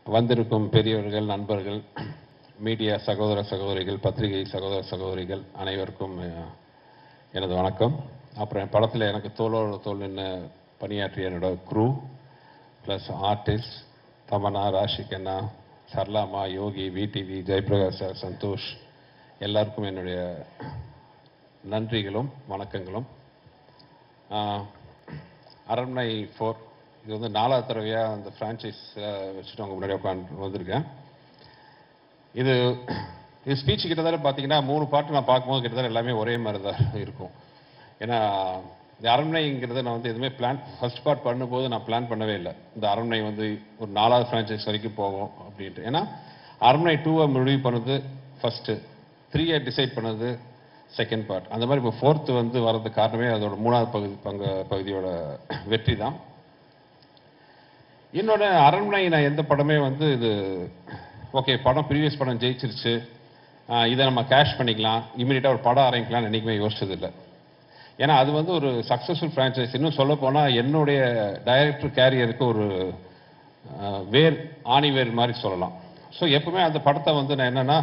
வந்திருக்கும் பெரியவர்கள், நண்பர்கள், மீடியா சகோதர சகோதரிகள், பத்திரிகை சகோதர சகோதரிகள் அனைவருக்கும் எனது வணக்கம். அப்புறம் என் படத்தில் எனக்கு தோளோடு தோள் நின்று பணியாற்றிய என்னோட crew plus artist Tamannaah, Rashi Khanna, சர்லாமா, யோகி, விடிவி, ஜெயபிரகாஷ் சார், சந்தோஷ் எல்லாருக்கும் என்னுடைய நன்றிகளும் வணக்கங்களும். அரண்மனை 4 இது வந்து 4வது தடவையாக அந்த ஃப்ரான்ச்சைஸ் வச்சுட்டு அவங்க முன்னாடி உட்காந்து வந்திருக்கேன். இது ஸ்பீச் கிட்டத்தட்ட பார்த்தீங்கன்னா 3 பாட்டு நான் பார்க்கும்போது கிட்டத்தட்ட எல்லாமே ஒரே மாதிரி தான் இருக்கும். ஏன்னா இந்த அரண்மனைங்கிறத நான் வந்து எதுவுமே ஃபர்ஸ்ட் பார்ட் பண்ணும்போது நான் பிளான் பண்ணவே இல்லை. இந்த அரண்மனை வந்து ஒரு 4வது ஃப்ரான்ச்சைஸ் வரைக்கும் போகும் அப்படின்ட்டு. ஏன்னா அரண்மனை 2 முடிவு பண்ணது ஃபர்ஸ்ட்டு, 3 டிசைட் பண்ணது செகண்ட் பார்ட். அந்த மாதிரி இப்போ 4th வந்து வர்றதுக்கு காரணமே அதோட 3வது பகுதியோட வெற்றி தான். என்னோட அரண்மனை நான் எந்த படமே வந்து இது ஓகே படம் ப்ரீவியஸ் படம் ஜெயிச்சிருச்சு, இதை நம்ம கேஷ் பண்ணிக்கலாம், இமீடியட்டாக ஒரு படம் ஆரம்பிக்கலாம்னு என்றைக்குமே யோசிச்சதில்லை. ஏன்னா அது வந்து ஒரு சக்ஸஸ்ஃபுல் ஃப்ரான்ச்சைஸ். இன்னும் சொல்ல போனால் என்னுடைய டைரக்டர் கேரியருக்கு ஒரு ஆணிவேர் மாதிரி சொல்லலாம். ஸோ எப்பவுமே அந்த படத்தை வந்து நான் என்னென்னா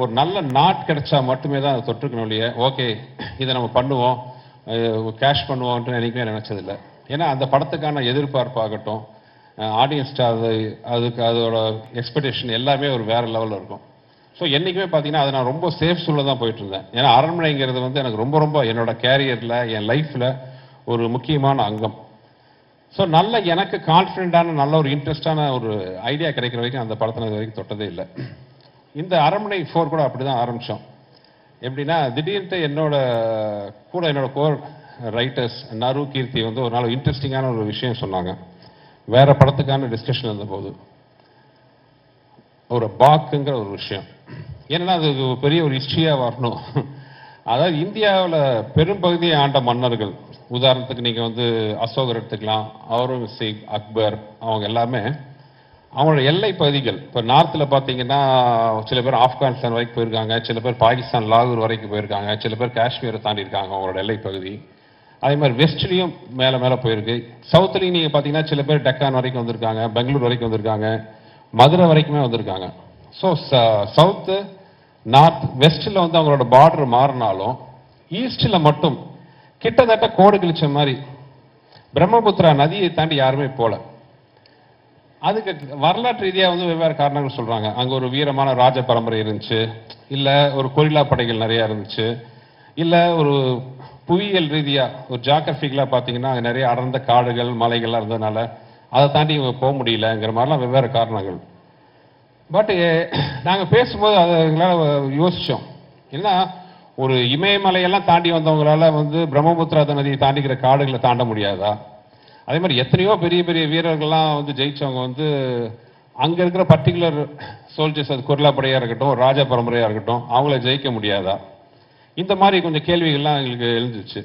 ஒரு நல்ல நாட் கிடைச்சா மட்டுமே தான் அதை தொற்றுக்கணும் இல்லையே, ஓகே இதை நம்ம பண்ணுவோம் கேஷ் பண்ணுவோன்ட்டு என்றைக்குமே நினச்சதில்லை. ஏன்னா அந்த படத்துக்கான எதிர்பார்ப்பாகட்டும், ஆடியன்ஸ்ட்டு அதுக்கு அதோட எக்ஸ்பெக்டேஷன் எல்லாமே ஒரு வேறு லெவலில் இருக்கும். ஸோ என்றைக்குமே பார்த்தீங்கன்னா அதை நான் ரொம்ப சேஃப் சூழல தான் போயிட்டு இருந்தேன். ஏன்னா அரண்மனைங்கிறது வந்து எனக்கு ரொம்ப ரொம்ப என்னோட கேரியரில், என் லைஃப்பில் ஒரு முக்கியமான அங்கம். ஸோ நல்ல எனக்கு கான்ஃபிடென்ட்டான நல்ல ஒரு இன்ட்ரெஸ்டான ஒரு ஐடியா கிடைக்கிற வரைக்கும் அந்த படத்தை இது வரைக்கும் தொட்டதே இல்லை. இந்த அரண்மனை 4 கூட அப்படி தான் ஆரம்பித்தோம். எப்படின்னா திடீர்னு என்னோட கோர் ரைட்டர்ஸ் நரு, கீர்த்தி வந்து ஒரு நாள் இன்ட்ரெஸ்டிங்கான ஒரு விஷயம் சொன்னாங்க. வேற படத்துக்கான டிஸ்கஷன் இருந்தபோது ஒரு பாக்குங்கிற ஒரு விஷயம், ஏன்னா அது பெரிய ஒரு ஹிஸ்டரியாக வரணும். அதாவது இந்தியாவில் பெரும்பகுதியை ஆண்ட மன்னர்கள், உதாரணத்துக்கு நீங்கள் வந்து அசோகர் எடுத்துக்கலாம், அவுரங்கசீப், அக்பர், அவங்க எல்லாமே அவங்களோட எல்லை பகுதிகள். இப்போ நார்த்தில் பார்த்தீங்கன்னா சில பேர் ஆப்கானிஸ்தான் வரைக்கும் போயிருக்காங்க, சில பேர் பாகிஸ்தான் லாகூர் வரைக்கும் போயிருக்காங்க, சில பேர் காஷ்மீரை தாண்டி இருக்காங்க அவங்களோட எல்லை பகுதி. அதே மாதிரி வெஸ்ட்லேயும் மேலே மேலே போயிருக்கு. சவுத்துலேயும் நீங்கள் பார்த்தீங்கன்னா சில பேர் டெக்கான் வரைக்கும் வந்திருக்காங்க, பெங்களூர் வரைக்கும் வந்திருக்காங்க, மதுரை வரைக்குமே வந்திருக்காங்க. ஸோ சவுத்து, நார்த், வெஸ்ட்டில் வந்து அவங்களோட பார்டர் மாறினாலும் ஈஸ்டில் மட்டும் கிட்டத்தட்ட கோடு கிழிச்ச மாதிரி பிரம்மபுத்திரா நதியை தாண்டி யாருமே போல. அதுக்கு வரலாற்று ரீதியாக வந்து வெவ்வேறு காரணங்கள் சொல்கிறாங்க. அங்கே ஒரு வீரமான ராஜ பரம்பரை இருந்துச்சு, இல்லை ஒரு கொரில்லா படைகள் நிறையா இருந்துச்சு, இல்லை ஒரு புவியியல் ரீதியாக ஒரு ஜியாகிரபிக்கலாக பார்த்தீங்கன்னா அங்கே நிறைய அடர்ந்த காடுகள், மலைகள்லாம் இருந்ததுனால அதை தாண்டி இவங்க போக முடியலங்கிற மாதிரிலாம் வெவ்வேறு காரணங்கள். பட் நாங்கள் பேசும்போது அதை எங்களால் யோசித்தோம். ஏன்னா ஒரு இமயமலையெல்லாம் தாண்டி வந்தவங்களால வந்து பிரம்மபுத்திரா நதியை தாண்டிக்கிற காடுகளை தாண்ட முடியாதா? அதே மாதிரி எத்தனையோ பெரிய பெரிய வீரர்கள்லாம் வந்து ஜெயிச்சவங்க வந்து அங்கே இருக்கிற பர்டிகுலர் சோல்ஜர்ஸ், அது கொரில்லா படையாக இருக்கட்டும், ராஜ பரம்பரையாக இருக்கட்டும், அவங்கள ஜெயிக்க முடியாதா? இந்த மாதிரி கொஞ்சம் கேள்விகள்லாம் எங்களுக்கு எழுந்துச்சு.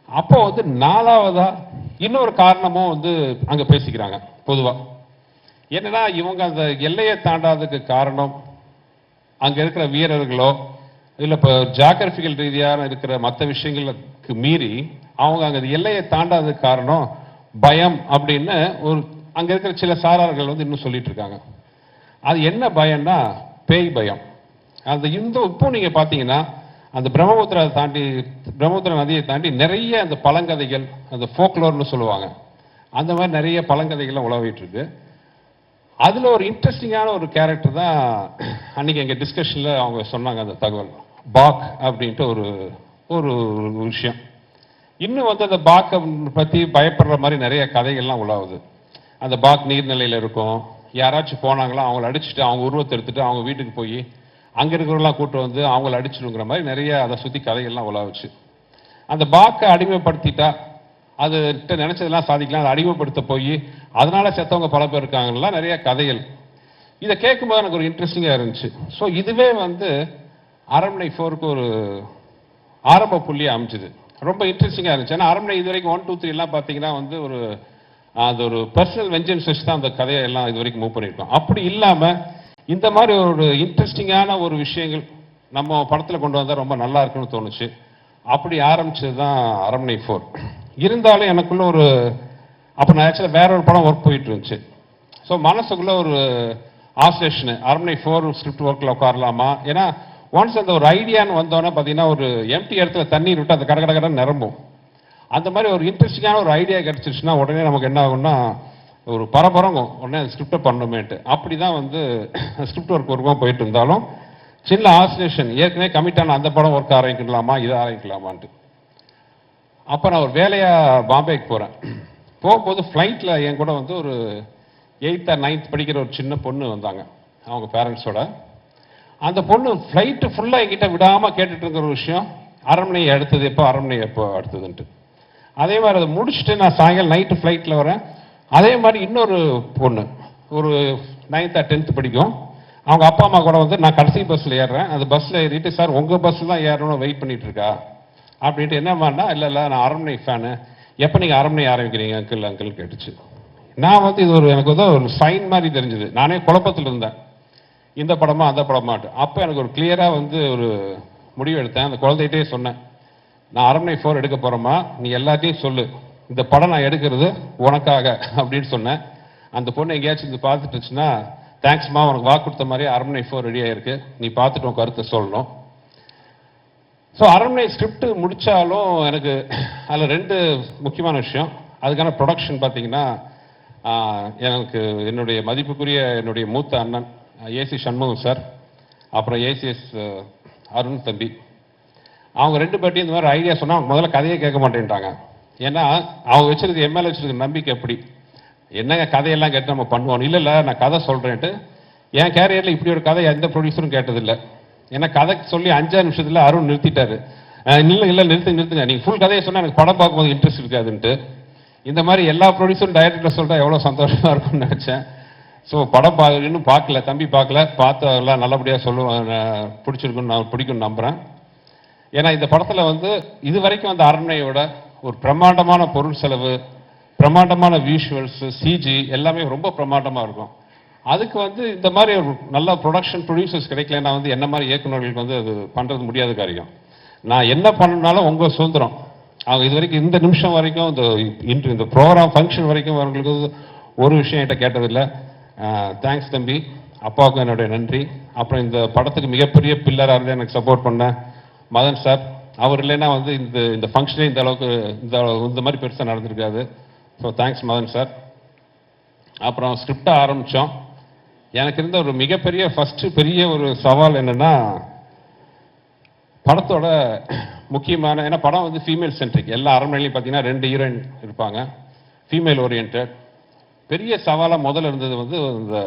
அப்போ வந்து 4வதா இன்னொரு காரணமும் வந்து அங்கே பேசிக்கிறாங்க. பொதுவாக என்னன்னா இவங்க அந்த எல்லையை தாண்டாததுக்கு காரணம் அங்கே இருக்கிற வீரர்களோ இல்லை இப்போ ஜியாகிரபிக்கல் ரீதியாக இருக்கிற மற்ற விஷயங்களுக்கு மீறி அவங்க அங்கே எல்லையை தாண்டாததுக்கு காரணம் பயம் அப்படின்னு ஒரு அங்கே இருக்கிற சில சாரார்கள் வந்து இன்னும் சொல்லிட்டு இருக்காங்க. அது என்ன பயம்னா பேய் பயம். அந்த இப்போ நீங்கள் பார்த்தீங்கன்னா அந்த பிரம்மபுத்திரா நதியை தாண்டி நிறைய அந்த பழங்கதைகள், அந்த ஃபோக்லோர்னு சொல்லுவாங்க, அந்த மாதிரி நிறைய பழங்கதைகள்லாம் உலவிட்டு இருக்கு. அதில் ஒரு இன்ட்ரெஸ்டிங்கான ஒரு கேரக்டர் தான் அன்னைக்கு எங்கள் டிஸ்கஷனில் அவங்க சொன்னாங்க. அந்த தகவல் பாக் அப்படின்ட்டு ஒரு ஒரு விஷயம். இன்னும் வந்து அந்த பாக்கை பற்றி பயப்படுற மாதிரி நிறைய கதைகள்லாம் உலாவுது. அந்த பாக் நீர்நிலையில் இருக்கும், யாராச்சும் போனாங்களா அவங்கள அடிச்சுட்டு அவங்க உருவத்தை எடுத்துட்டு அவங்க வீட்டுக்கு போய் அங்கே இருக்கிறவங்களாம் கூட்டு வந்து அவங்கள அடிச்சிடுங்கிற மாதிரி நிறைய அதை சுற்றி கதைகள்லாம் உலாவுச்சு. அந்த பாக்கை அடிமைப்படுத்திட்டா அது நினைச்சதெல்லாம் சாதிக்கலாம், அதை அடிமைப்படுத்த போய் அதனால செத்தவங்க பல பேர் இருக்காங்கலாம் நிறைய கதைகள். இதை கேட்கும்போது எனக்கு ஒரு இன்ட்ரெஸ்டிங்காக இருந்துச்சு. ஸோ இதுவே வந்து அரண்மனை 4க்கு ஒரு ஆரம்ப புள்ளியாக அமைச்சுது. ரொம்ப இன்ட்ரெஸ்டிங்காக இருந்துச்சு. ஏன்னா அரண்மனை இது வரைக்கும் 1, 2, 3 எல்லாம் பார்த்தீங்கன்னா வந்து அது ஒரு பர்சனல் வெஞ்சன்ஸ் வச்சு தான் அந்த கதையை எல்லாம் இது வரைக்கும் மூவ் பண்ணியிருக்கோம். அப்படி இல்லாமல் இந்த மாதிரி ஒரு இன்ட்ரெஸ்டிங்கான ஒரு விஷயங்கள் நம்ம படத்தில் கொண்டு வந்தால் ரொம்ப நல்லா இருக்குன்னு தோணுச்சு. அப்படி ஆரம்பிச்சது தான் அரண்மனை 4. இருந்தாலும் எனக்குள்ள ஒரு அப்போ நான் ஆக்சுவலாக வேற ஒரு படம் ஒர்க் போயிட்டு இருந்துச்சு. ஸோ மனசுக்குள்ள ஒரு ஆஸ்லேஷனு அரண்மனை 4 ஸ்கிரிப்ட் ஒர்க்கில் உட்காரலாமா? ஏன்னா ஒன்ஸ் அந்த ஒரு ஐடியான்னு வந்தோன்னே பார்த்தீங்கன்னா ஒரு எம்டி இடத்துல தண்ணீர் விட்டு அந்த கடகடன்னு நிரம்பும். அந்த மாதிரி ஒரு இன்ட்ரெஸ்டிங்கான ஒரு ஐடியா கிடைச்சிருச்சுன்னா உடனே நமக்கு என்ன ஆகும்னா ஒரு பரபரங்கும் உடனே ஸ்கிரிப்டை பண்ணணுமேட்டு. அப்படி தான் வந்து ஸ்கிரிப்ட் ஒர்க் ஒர்க்காக போயிட்டு இருந்தாலும் சின்ன ஆஸ்லேஷன் ஏற்கனவே கமிட்டான அந்த படம் ஒர்க் ஆரம்பிக்கலாமா இதை ஆரம்பிக்கலாமான்ட்டு. அப்போ நான் ஒரு வேலையாக பாம்பேக்கு போகிறேன். போகும்போது ஃப்ளைட்டில் என் கூட வந்து ஒரு 8th or 9th படிக்கிற ஒரு சின்ன பொண்ணு வந்தாங்க அவங்க பேரண்ட்ஸோட. அந்த பொண்ணு ஃப்ளைட்டு ஃபுல்லாக என்கிட்ட விடாமல் கேட்டுட்டு இருக்கிற ஒரு விஷயம், அரண்மனை அடுத்தது எப்போ, அரண்மனை எப்போ அடுத்ததுன்ட்டு. அதே மாதிரி அதை முடிச்சுட்டு நான் சாயங்காலம் நைட்டு ஃப்ளைட்டில் வரேன். அதே மாதிரி இன்னொரு பொண்ணு ஒரு 9th or 10th படிக்கும். அவங்க அப்பா அம்மா கூட வந்து நான் கடைசி பஸ்ஸில் ஏறுறேன். அந்த பஸ்ஸில் ஏறிட்டு சார் உங்கள் பஸ்ஸில் தான் ஏறணும்னு வெயிட் பண்ணிட்டு இருக்கா அப்படின்ட்டு. என்னம்மாண்ணா இல்லை நான் அரண்மனை ஃபேனு, எப்போ நீங்கள் அரண்மனை ஆரம்பிக்கிறீங்க அங்கிள் கேட்டுச்சு. நான் வந்து இது எனக்கு வந்து ஒரு சைன் மாதிரி தெரிஞ்சுது. நானே குழப்பத்தில் இருந்தேன், இந்த படமா அந்த படமாட்டு. அப்போ எனக்கு ஒரு கிளியராக வந்து ஒரு முடிவு எடுத்தேன். அந்த குழந்தைகிட்டே சொன்னேன், நான் அரண்மனை 4 எடுக்க போகிறேம்மா, நீ எல்லாத்தையும் சொல்லு, இந்த படம் நான் எடுக்கிறது உனக்காக அப்படின்னு சொன்னேன். அந்த பொண்ணு எங்கேயாச்சும் இது பார்த்துட்டுச்சுன்னா தேங்க்ஸ்மா, உனக்கு வாக்கு கொடுத்த மாதிரி அரண்மனை 4 ரெடியாக இருக்கு, நீ பார்த்துட்டு உன் கருத்தை சொல்லணும். ஸோ அரண்மனை ஸ்கிரிப்ட் முடித்தாலும் எனக்கு அதில் 2 முக்கியமான விஷயம். அதுக்கான ப்ரொடக்ஷன் பார்த்தீங்கன்னா எனக்கு என்னுடைய மதிப்புக்குரிய என்னுடைய மூத்த அண்ணன் ஏசி சண்முகம் சார், அப்புறம் ஏசிஎஸ் அருண் தம்பி, அவங்க 2 பேர்ட்டையும் இந்த மாதிரி ஐடியா சொன்னால் அவங்க முதல்ல கதையை கேட்க மாட்டேன்ட்டாங்க. ஏன்னா அவங்க வச்சிருக்க எம்எல்ஏ வச்சிருக்க நம்பிக்கை எப்படி, என்னங்க கதையெல்லாம் கேட்டு நம்ம பண்ணுவோம். இல்லை நான் கதை சொல்கிறேன்ட்டு. என் கேரியரில் இப்படி ஒரு கதை எந்த ப்ரொடியூசரும் கேட்டதில்லை. ஏன்னா கதை சொல்லி 5 நிமிஷத்தில் அருண் நிறுத்திட்டாரு. இல்லை நிறுத்துங்க, நீங்கள் ஃபுல் கதையை சொன்னால் எனக்கு படம் பார்க்கும்போது இன்ட்ரெஸ்ட் இருக்காதுன்ட்டு. இந்த மாதிரி எல்லா ப்ரொடியூசரும் டைரக்டர் சொல்லிட்டா எவ்வளோ சந்தோஷமாக இருக்கும்னு நினச்சேன். ஸோ படம் இன்னும் பார்க்கல, தம்பி பார்க்கல, பார்த்து எல்லாம் நல்லபடியாக சொல்லுவேன், பிடிச்சிருக்குன்னு நான் பிடிக்கும்னு நம்புகிறேன். ஏன்னா இந்த படத்தில் வந்து இது வரைக்கும் அந்த அரண்மனையோட ஒரு பிரம்மாண்டமான பொருள் செலவு, பிரம்மாண்டமான விஷுவல்ஸ், சிஜி எல்லாமே ரொம்ப பிரம்மாண்டமாக இருக்கும். அதுக்கு வந்து இந்த மாதிரி ஒரு நல்ல ப்ரொடக்ஷன் ப்ரொடியூசர்ஸ் கிடைக்கலன்னா வந்து என்ன மாதிரி இயக்குநர்களுக்கு வந்து அது பண்ணுறது முடியாத காரியம். நான் என்ன பண்ணனாலும் உங்கள் சுதந்திரம். அவங்க இது வரைக்கும் இந்த நிமிஷம் வரைக்கும் இந்த ப்ரோக்ராம் ஃபங்க்ஷன் வரைக்கும் அவங்களுக்கு ஒரு விஷயம் என்கிட்ட கேட்டதில்லை. தேங்க்ஸ் தம்பி, அப்பாவுக்கும் என்னுடைய நன்றி. அப்புறம் இந்த படத்துக்கு மிகப்பெரிய பில்லராக இருந்து எனக்கு சப்போர்ட் பண்ண மதன் சார், அவர் இல்லைன்னா வந்து இந்த ஃபங்க்ஷனே இந்த அளவுக்கு இந்த மாதிரி பெருசாக நடந்திருக்காது. So thanks Madan sir. அப்புறம் ஸ்கிரிப்டை ஆரம்பித்தோம். எனக்கு இருந்த ஒரு மிகப்பெரிய ஃபஸ்ட்டு பெரிய ஒரு சவால் என்னென்னா படத்தோட முக்கியமான, ஏன்னா படம் வந்து ஃபீமேல் சென்ட்ரிக், எல்லா அரண்மனையிலையும் பார்த்தீங்கன்னா 2 ஹீரோயின் இருப்பாங்க, ஃபீமேல் ஓரியன்ட். பெரிய சவாலாக முதல்ல இருந்தது வந்து இந்த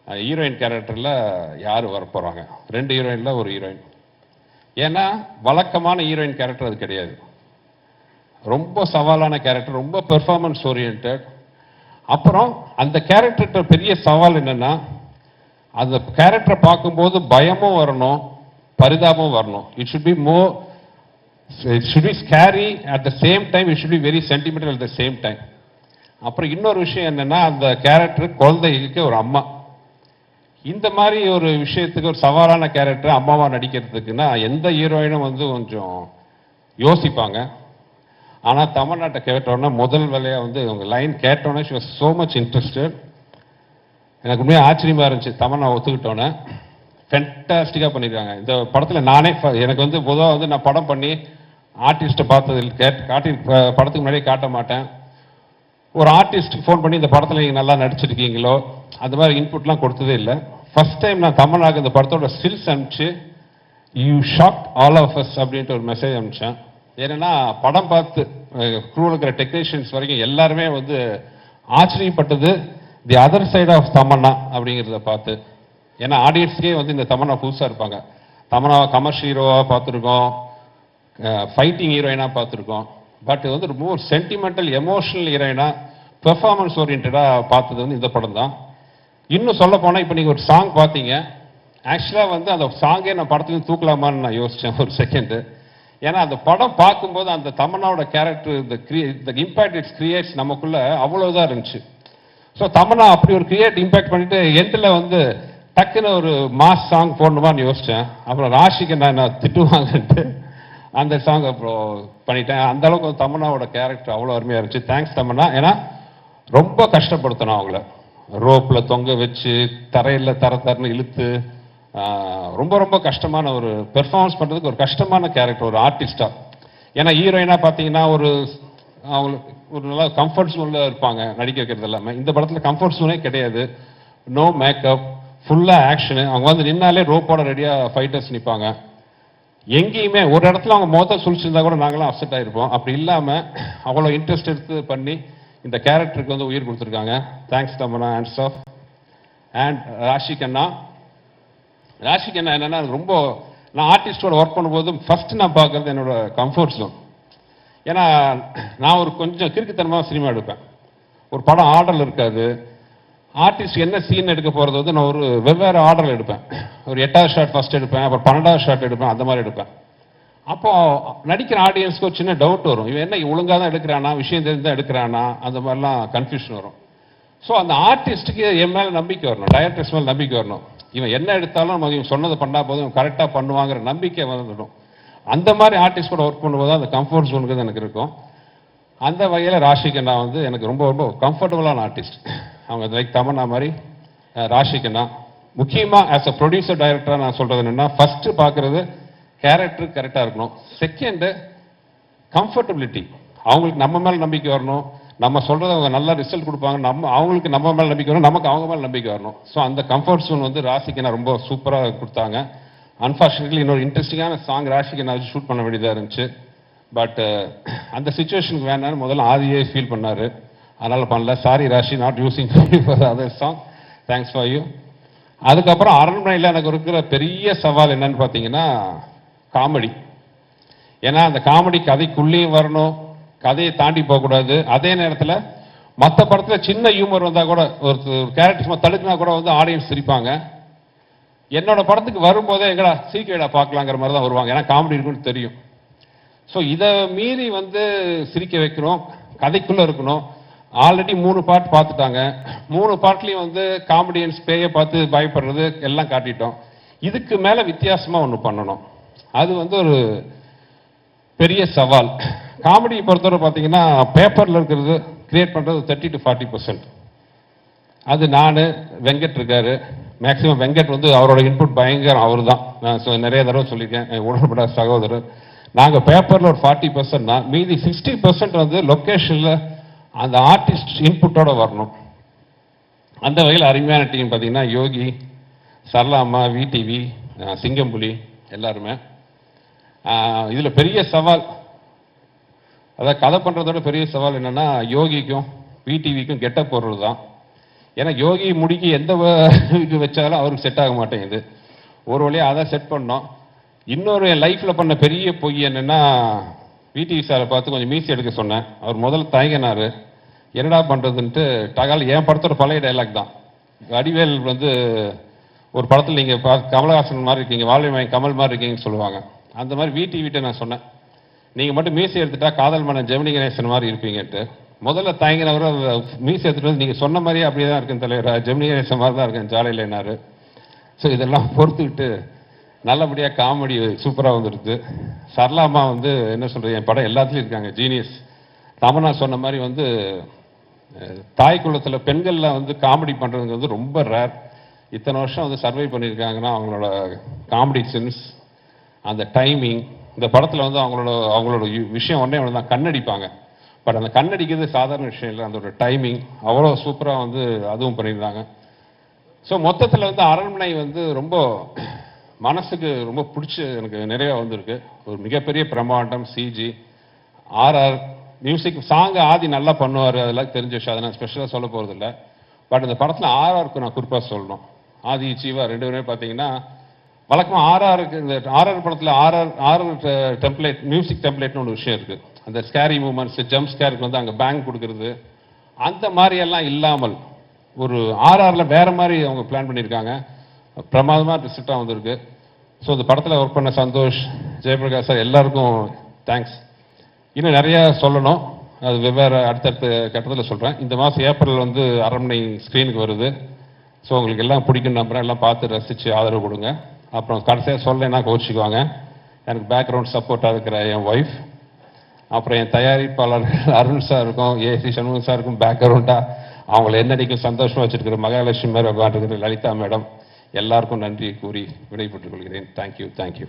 ஹீரோயின் கேரக்டரில் யார் வரப்போகிறாங்க, 2 ஹீரோயினில் ஒரு ஹீரோயின். ஏன்னா வழக்கமான ஹீரோயின் கேரக்டர் அது கிடையாது, ரொம்ப சவாலான கேரக்டர், ரொம்ப பெர்ஃபார்மன்ஸ் ஓரியன்ட். அப்புறம் அந்த கேரக்டர்கிட்ட பெரிய சவால் என்னென்னா அந்த கேரக்டரை பார்க்கும்போது பயமும் வரணும், பரிதாபமும் வரணும். It should be scary at the same time, it should be very sentimental at the same time. அப்புறம் இன்னொரு விஷயம் என்னன்னா அந்த கேரக்டர் குழந்தைக்கு ஒரு அம்மா. இந்த மாதிரி ஒரு விஷயத்துக்கு ஒரு சவாலான கேரக்டர் அம்மாவா நடிக்கிறதுக்குன்னா எந்த ஹீரோயினும் வந்து கொஞ்சம் யோசிப்பாங்க. ஆனால் தமிழ்நாட்டை கேட்டோன்னா முதல் வேலையாக வந்து அவங்க லைன் கேட்டோன்னே she was so much interested. எனக்கு உண்மையாக ஆச்சரியமாக இருந்துச்சு. தமிழ் நான் ஒத்துக்கிட்டோன்னே ஃபென்டாஸ்டிக்காக பண்ணியிருக்காங்க இந்த படத்தில். நானே எனக்கு வந்து பொதுவாக வந்து நான் படம் பண்ணி ஆர்டிஸ்ட்டை பார்த்தது படத்துக்கு முன்னாடியே காட்ட மாட்டேன். ஒரு ஆர்டிஸ்ட்டுக்கு ஃபோன் பண்ணி இந்த படத்தில் நீங்கள் நல்லா நடிச்சிருக்கீங்களோ அந்த மாதிரி இன்புட்லாம் கொடுத்ததே இல்லை. ஃபர்ஸ்ட் டைம் நான் தமிழ்நாடு இந்த படத்தோட ஸ்டில்ஸ் அனுப்பிச்சு you shock all of us அப்படின்ட்டு ஒரு மெசேஜ் அனுப்பிச்சேன். ஏன்னா படம் பார்த்து க்ரூவில் இருக்கிற டெக்னீஷியன்ஸ் வரைக்கும் எல்லாருமே வந்து ஆச்சரியப்பட்டது the other side of Tamannaah அப்படிங்கிறத பார்த்து. ஏன்னா ஆடியன்ஸ்க்கே வந்து இந்த தமன்னா புதுசாக இருப்பாங்க. தமன்னாவை கமர்ஷியல் ஹீரோவாக பார்த்துருக்கோம், ஃபைட்டிங் ஹீரோயினாக பார்த்துருக்கோம். பட் வந்து ரொம்ப ஒரு சென்டிமெண்டல் எமோஷனல் ஹீரோயினாக பெர்ஃபார்மன்ஸ் ஓரியன்டாக பார்த்தது வந்து இந்த படம் தான். இன்னும் சொல்ல போனால் இப்போ நீங்கள் ஒரு சாங் பார்த்தீங்க, ஆக்சுவலாக வந்து அந்த சாங்கே நான் படத்துலேருந்து தூக்கலாமான்னு நான் யோசித்தேன் ஒரு செகண்டு. ஏன்னா அந்த படம் பார்க்கும்போது அந்த தமன்னாவோட கேரக்டர் இந்த இம்பேக்ட் இட்ஸ் கிரியேட்ஸ் நமக்குள்ள அவ்வளோதான் இருந்துச்சு. ஸோ தமன்னா அப்படி ஒரு கிரியேட் இம்பேக்ட் பண்ணிட்டு எண்டில் வந்து டக்குன்னு ஒரு மாஸ் சாங் போடணுமான்னு யோசித்தேன். அப்புறம் ராஷிக்கு நான் திட்டுவாங்கன்ட்டு அந்த சாங் அப்புறம் பண்ணிட்டேன். அந்த அளவுக்கு தமன்னாவோட கேரக்டர் அவ்வளோ அருமையாக இருந்துச்சு. தேங்க்ஸ் தமன்னா. ஏன்னா ரொம்ப கஷ்டப்படுத்தணும் அவங்கள, ரோப்பில் தொங்க வச்சு தரையில் தரன்னு இழுத்து ரொம்ப ரொம்ப கஷ்டமான ஒரு பெர்ஃபார்மன்ஸ் பண்ணுறதுக்கு ஒரு கஷ்டமான கேரக்டர் ஒரு ஆர்டிஸ்டாக. ஏன்னா ஹீரோயினாக பார்த்தீங்கன்னா அவங்களுக்கு ஒரு நல்லா கம்ஃபர்ட் ஜோனில் இருப்பாங்க நடிக்க வைக்கிறது எல்லாமே. இந்த படத்தில் கம்ஃபர்ட் ஜோனே கிடையாது. நோ மேக்கப், ஃபுல்லாக ஆக்ஷனு. அவங்க வந்து நின்னாலே ரோப்போட ரெடியாக ஃபைட்டர்ஸ் நிற்பாங்க. எங்கேயுமே ஒரு இடத்துல அவங்க மொத்த சுழிச்சிருந்தா கூட நாங்களாம் அப்செட் ஆகிருப்போம். அப்படி இல்லாமல் அவ்வளோ இன்ட்ரெஸ்ட் எடுத்து பண்ணி இந்த கேரக்டருக்கு வந்து உயிர் கொடுத்துருக்காங்க. Thanks Tamannaah and staff. And Raashi Khanna என்னன்னா ரொம்ப நான் ஆர்டிஸ்டோட ஒர்க் பண்ணும்போது ஃபர்ஸ்ட் நான் பார்க்கறது என்னோட கம்ஃபர்ட் ஜோன். ஏன்னா நான் ஒரு கொஞ்சம் கிறுக்குத்தனமாக சினிமா எடுப்பேன். ஒரு படம் ஆர்டரில் இருக்காது. ஆர்டிஸ்ட் என்ன சீன் எடுக்க போகிறது வந்து நான் ஒரு வெவ்வேறு ஆர்டரில் எடுப்பேன். ஒரு 8வது ஷாட் ஃபர்ஸ்ட் எடுப்பேன், அப்புறம் 12வது ஷாட் எடுப்பேன், அந்த மாதிரி எடுப்பேன். அப்போ நடிக்கிற ஆடியன்ஸ்க்கு ஒரு சின்ன டவுட் வரும். இவன் என்ன ஒழுங்காக தான் எடுக்கிறானா, விஷயம் தெரிஞ்சு தான் எடுக்கிறானா, அந்த மாதிரிலாம் கன்ஃபியூஷன் வரும். ஸோ அந்த ஆர்டிஸ்ட்டுக்கு என் மேலே நம்பிக்கை வரணும், டைரக்டர்ஸ் மேலே நம்பிக்கை வரணும். இவன் என்ன எடுத்தாலும் நம்ம இவன் சொன்னதை பண்ணால் போதும், இவன் கரெக்டாக பண்ணுவாங்கிற நம்பிக்கை வந்துடும். அந்த மாதிரி ஆர்டிஸ்ட் கூட ஒர்க் பண்ணும்போது அந்த கம்ஃபர்ட் ஜோனுக்கு எனக்கு இருக்கும். அந்த வகையில் ராஷி கண்ணா வந்து எனக்கு ரொம்ப ரொம்ப கம்ஃபர்டபுளான ஆர்டிஸ்ட். அவங்க லைக் தமன்னா மாதிரி ராஷி கண்ணா. முக்கியமாக ஆஸ் அ ப்ரொடியூசர் டைரக்டராக நான் சொல்கிறது என்னென்னா, ஃபஸ்ட்டு பார்க்குறது கேரக்டர் கரெக்டாக இருக்கணும். Second comfortability. அவங்களுக்கு நம்ம மேலே நம்பிக்கை வரணும். நம்ம சொல்கிறத அவங்க நல்ல ரிசல்ட் கொடுப்பாங்க. அவங்களுக்கு நம்ம மேலே நம்பிக்கை வரணும், நமக்கு அவங்க மேலே நம்பிக்கை வரணும். ஸோ அந்த கம்ஃபர்ட் ஜோன் வந்து ராஷிக்கு நான் ரொம்ப சூப்பராக கொடுத்தாங்க. அன்ஃபார்ச்சுனேட்லி இன்னொரு இன்ட்ரெஸ்டிங்கான சாங் ராஷிக்கு நான் ஷூட் பண்ண வேண்டியதாக இருந்துச்சு. பட் அந்த சுச்சுவேஷனுக்கு வேணான்னு முதல்ல ஆதியே ஃபீல் பண்ணார். அதனால் பண்ணல. Sorry Raashi, not using for other song. Thanks for you. அதுக்கப்புறம் அரண்மனையில் எனக்கு இருக்கிற பெரிய சவால் என்னன்னு பார்த்தீங்கன்னா காமெடி. ஏன்னா அந்த காமெடி கதைக்குள்ளேயும் வரணும், கதையை தாண்டி போகக்கூடாது. அதே நேரத்தில் மற்ற படத்தில் சின்ன ஹியூமர் வந்தால் கூட ஒரு கேரக்டர் தடுக்கினா கூட வந்து ஆடியன்ஸ் சிரிப்பாங்க. என்னோட படத்துக்கு வரும்போதே எங்கடா சீக்கிரடா பார்க்கலாங்கிற மாதிரி தான் வருவாங்க. ஏன்னா காமெடி இருக்குன்னு தெரியும். ஸோ இதை மீறி வந்து சிரிக்க வைக்கணும், கதைக்குள்ளே இருக்கணும். ஆல்ரெடி 3 பார்ட் பார்த்துட்டாங்க. 3 பார்ட்லையும் வந்து காமெடியன்ஸ் பேயை பார்த்து பயப்படுறது எல்லாம் காட்டிட்டோம். இதுக்கு மேலே வித்தியாசமாக ஒன்று பண்ணணும். அது வந்து ஒரு பெரிய சவால். காமெடியை பொறுத்தவரை பார்த்தீங்கன்னா பேப்பரில் இருக்கிறது கிரியேட் பண்ணுறது 30 to 40%. அது நான், வெங்கட் இருக்காரு. மேக்சிமம் வெங்கட் வந்து அவரோட இன்புட் பயங்கரம். அவர் தான் நான் நிறைய தடவை சொல்லியிருக்கேன், உடன்பட சகோதரர். நாங்கள் பேப்பரில் ஒரு 40% தான். மீதி 60% வந்து லொக்கேஷனில் அந்த ஆர்டிஸ்ட் இன்புட்டோட வரணும். அந்த வகையில் அருமையான டீம் பார்த்தீங்கன்னா யோகி, சரளாம்மா, விடிவி, சிங்கம்புலி எல்லாருமே. இதில் பெரிய சவால், அதாவது கதை பண்ணுறதோட பெரிய சவால் என்னென்னா யோகிக்கும் விடிவிக்கும் கெட்ட போடுறது தான். ஏன்னா யோகி முடிக்கு எந்த இது வச்சாலும் அவருக்கு செட் ஆக மாட்டேங்குது. ஒரு வழியாக அதை செட் பண்ணோம். இன்னொரு என் லைஃப்பில் பண்ண பெரிய பொய் என்னென்னா, விடிவி சாரை பார்த்து கொஞ்சம் மீசி எடுக்க சொன்னேன். அவர் முதல்ல தயங்கினார். என்னடா பண்ணுறதுன்ட்டு டகால் என் படத்தோட பழைய டைலாக் தான். வடிவேல் வந்து ஒரு படத்தில் நீங்கள் கமலஹாசன் மாதிரி இருக்கீங்க, வாழ்வை கமல் மாதிரி இருக்கீங்கன்னு சொல்லுவாங்க. அந்த மாதிரி விடிவிட்ட நான் சொன்னேன், நீங்கள் மட்டும் மீசி எடுத்துட்டா காதல் மன்னன் ஜெமினி கணேசன் மாதிரி இருப்பீங்கன்ட்டு. முதல்ல தயங்கினவர் மீசி எடுத்துட்டு வந்து நீங்கள் சொன்ன மாதிரியே அப்படியே தான் இருக்குன்னு தலைவர், ஜெமினி கணேசன் மாதிரி தான் இருக்கேன் ஜாலியில் என்னாரு. ஸோ இதெல்லாம் பொறுத்துக்கிட்டு நல்லபடியாக காமெடி சூப்பராக வந்துடுது. சரளாம்மா வந்து என்ன சொல்கிறது, என் படம் எல்லாத்துலேயும் இருக்காங்க, ஜீனியஸ். தமன்னா சொன்ன மாதிரி வந்து தாய் குலத்தில் பெண்களில் வந்து காமெடி பண்ணுறதுங்க வந்து ரொம்ப ரேர். இத்தனை வருஷம் வந்து சர்வை பண்ணியிருக்காங்கன்னா அவங்களோட காமெடி சென்ஸ், அந்த டைமிங். இந்த படத்தில் வந்து அவங்களோட விஷயம் ஒன்றே ஒன்று தான், கண்ணடிப்பாங்க. பட் அந்த கண்ணடிக்கிறது சாதாரண விஷயம் இல்லை, அந்த டைமிங் அவ்வளோ சூப்பராக வந்து அதுவும் பண்ணியிருந்தாங்க. ஸோ மொத்தத்தில் வந்து அரண்மனை வந்து ரொம்ப மனசுக்கு ரொம்ப பிடிச்ச எனக்கு நிறைய வந்திருக்கு. ஒரு மிகப்பெரிய பிரம்மாண்டம், சிஜி, ஆர்ஆர் மியூசிக், சாங் ஆதி நல்லா பண்ணுவார், அதெல்லாம் தெரிஞ்ச விஷயம், அதை நான் ஸ்பெஷலாக சொல்ல போகிறது இல்லை. பட் இந்த படத்தில் ஆர்ஆருக்கு நான் குறிப்பாக சொல்லணும். ஆதி ஜீவா 2 பேருமே பார்த்தீங்கன்னா வழக்கமாக ஆர்ஆருக்கு, இந்த ஆர்ஆர் படத்தில் ஆர்ஆர் டெம்ப்ளேட், மியூசிக் டெம்ப்ளேட்னு ஒரு விஷயம் இருக்குது. அந்த ஸ்கேரி மூமெண்ட்ஸ், ஜம்ப் ஸ்கேருக்கு வந்து அங்கே பேங்க் கொடுக்குறது, அந்த மாதிரியெல்லாம் இல்லாமல் ஒரு ஆர்ஆரில் வேறு மாதிரி அவங்க பிளான் பண்ணியிருக்காங்க. பிரமாதமாக ரிசல்ட்டாக வந்திருக்கு. ஸோ இந்த படத்தில் ஒர்க் பண்ண சந்தோஷ், ஜெயபிரகாஷ் சார் எல்லாருக்கும் தேங்க்ஸ். இன்னும் நிறையா சொல்லணும், அது வெவ்வேறு அடுத்தடுத்த கட்டத்தில் சொல்கிறேன். இந்த மாதம் ஏப்ரல் வந்து அரண்மனை ஸ்க்ரீனுக்கு வருது. ஸோ உங்களுக்கு எல்லாம் பிடிக்கும் நம்புறேன். எல்லாம் பார்த்து ரசித்து ஆதரவு கொடுங்க. அப்புறம் கடைசியாக சொல்லலைன்னா கோச்சிக்குவாங்க. எனக்கு பேக்ரவுண்ட் சப்போர்ட்டாக இருக்கிற என் ஒய்ஃப், அப்புறம் என் தயாரிப்பாளர் அருண் சாருக்கும் ஏசி சண்முகம் சாருக்கும் பேக்ரவுண்டாக அவங்கள என்னடிக்கும் சந்தோஷமா வச்சிருக்கிற மகாலட்சுமி மேடம் உட்காந்துருக்கிற லலிதா மேடம் எல்லாருக்கும் நன்றி கூறி விடைபெற்றுக் கொள்கிறேன். தேங்க்யூ.